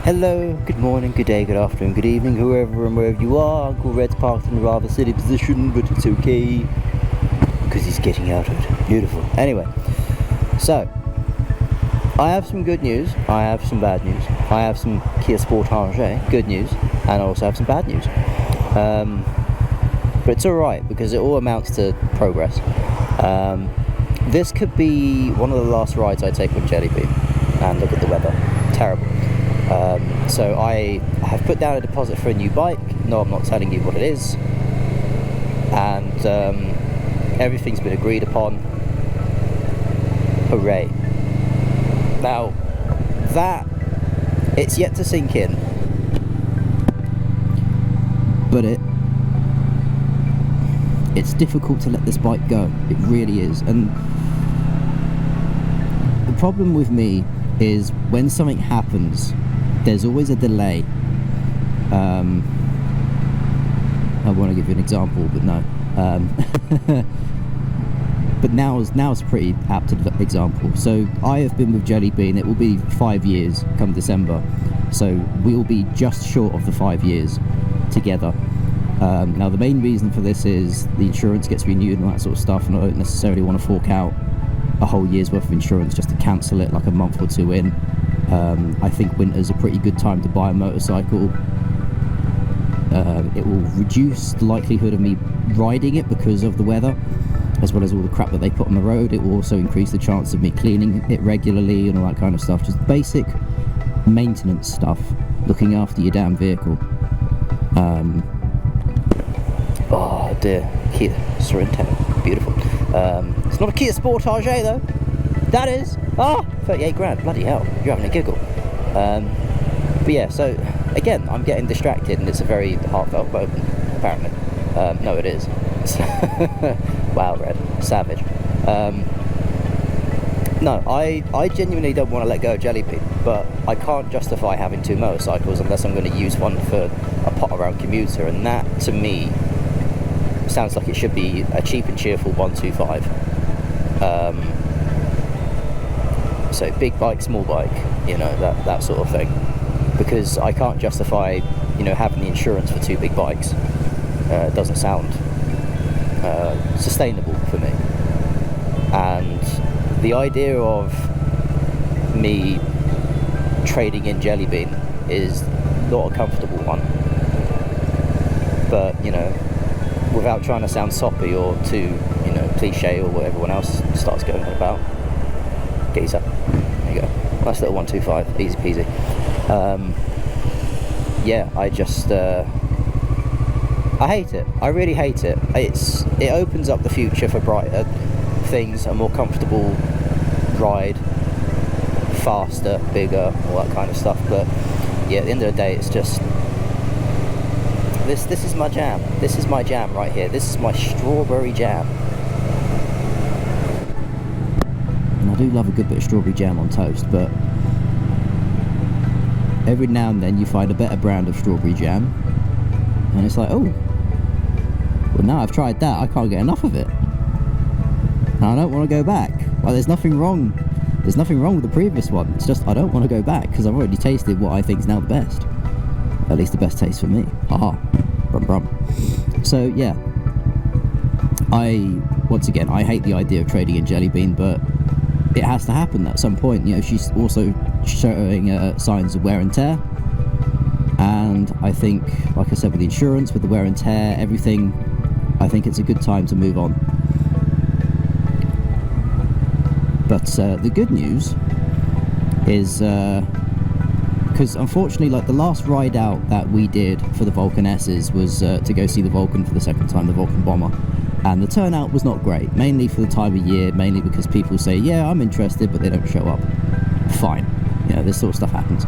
Hello, good morning, good day, good afternoon, good evening, whoever and wherever you are. UncleRed's parked in a rather silly position, but it's okay because he's getting out of it. Beautiful. Anyway, so I have some good news, I have some bad news. I have some Kia Sportage, good news, and I also have some bad news. But it's alright because it all amounts to progress. This could be one of the last rides I take on Jelly Bean. And look at the weather, terrible. So I have put down a deposit for a new bike. No, I'm not telling you what it is. And everything's been agreed upon. Hooray. Now, that, it's yet to sink in. But it's difficult to let this bike go. It really is. And the problem with me is when something happens, there's always a delay. I want to give you an example, but no. But now's a pretty apt example. So I have been with Jelly Bean, it will be 5 years come December. So we will be just short of the 5 years together. Now the main reason for this is the insurance gets renewed and that sort of stuff, and I don't necessarily want to fork out a whole year's worth of insurance just to cancel it like a month or two in. I think winter's a pretty good time to buy a motorcycle. It will reduce the likelihood of me riding it because of the weather, as well as all the crap that they put on the road. It will also increase the chance of me cleaning it regularly and all that kind of stuff. Just basic maintenance stuff, looking after your damn vehicle. Oh dear, Kia Sorento, beautiful. It's not a Kia Sportage though. That is, 38 grand, bloody hell, you're having a giggle. But yeah, so again, I'm getting distracted and it's a very heartfelt moment, apparently. No, it is. Wow, Red, savage. No, I genuinely don't want to let go of Jelly Bean, but I can't justify having two motorcycles unless I'm going to use one for a pot around commuter, and that to me sounds like it should be a cheap and cheerful 125. So big bike, small bike, you know, that sort of thing, because I can't justify, you know, having the insurance for two big bikes. It doesn't sound sustainable for me. And the idea of me trading in Jelly Bean is not a comfortable one, but you know, without trying to sound soppy or too, you know, cliche or what everyone else starts going on about. Geezer. There you go. Nice little 125. Easy peasy. Yeah, I just I hate it. I really hate it. It opens up the future for brighter things, a more comfortable ride, faster, bigger, all that kind of stuff. But yeah, at the end of the day, it's just this is my jam. This is my jam right here. This is my strawberry jam. And I do love a good bit of strawberry jam on toast, but every now and then you find a better brand of strawberry jam, and it's like, oh, well now I've tried that, I can't get enough of it. And I don't want to go back. Well, there's nothing wrong with the previous one. It's just I don't want to go back because I've already tasted what I think is now the best. At least the best taste for me. Aha. Brum brum. So yeah, once again, I hate the idea of trading in Jelly Bean, but it has to happen at some point. You know, she's also showing signs of wear and tear, and I think, like I said, with the insurance, with the wear and tear, everything, I think it's a good time to move on. But the good news is, because unfortunately, like the last ride out that we did for the Vulcan S's was to go see the Vulcan for the second time, the Vulcan Bomber, and the turnout was not great, mainly for the time of year, mainly because people say, yeah, I'm interested, but they don't show up. Fine, you know, this sort of stuff happens.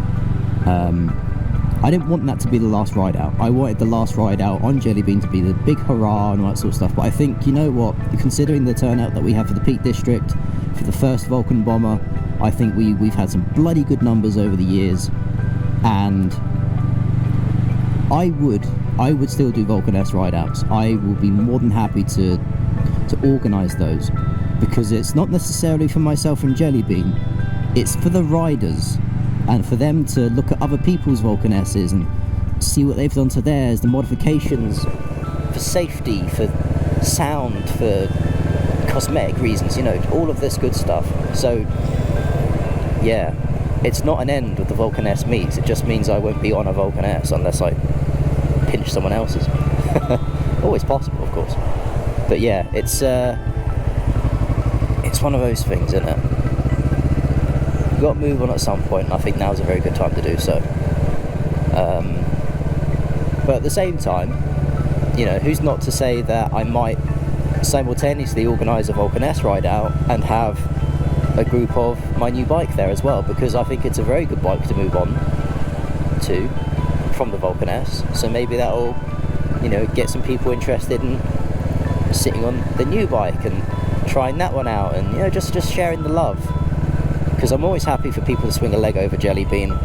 I didn't want that to be the last ride out. I wanted the last ride out on Jelly Bean to be the big hurrah and all that sort of stuff, but I think, you know what, considering the turnout that we have for the Peak District, for the first Vulcan Bomber, I think we've had some bloody good numbers over the years, and I would still do Vulcan S Rideouts. I will be more than happy to organise those, because it's not necessarily for myself and Jelly Bean, it's for the riders. and for them to look at other people's Vulcan S's and see what they've done to theirs, the modifications for safety, for sound, for cosmetic reasons, you know, all of this good stuff. So yeah, it's not an end with the Vulcan S meets, it just means I won't be on a Vulcan S unless I pinch someone else's. Always possible, of course, but yeah, it's one of those things, isn't it? You've got to move on at some point, and I think now's a very good time to do so. But at the same time, you know, who's not to say that I might simultaneously organise a Vulcan S ride out and have a group of my new bike there as well, because I think it's a very good bike to move on to from the Vulcan S. So maybe that'll, you know, get some people interested in sitting on the new bike and trying that one out, and you know, just sharing the love, because I'm always happy for people to swing a leg over Jelly Bean.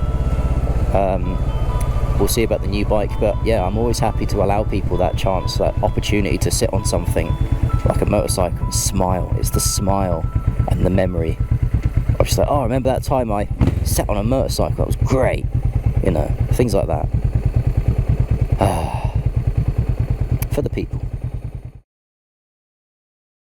We'll see about the new bike, but yeah, I'm always happy to allow people that chance, that opportunity to sit on something like a motorcycle and smile. It's the smile and the memory. I'm just like, oh, remember that time I sat on a motorcycle, that was great, you know, things like that. For the people.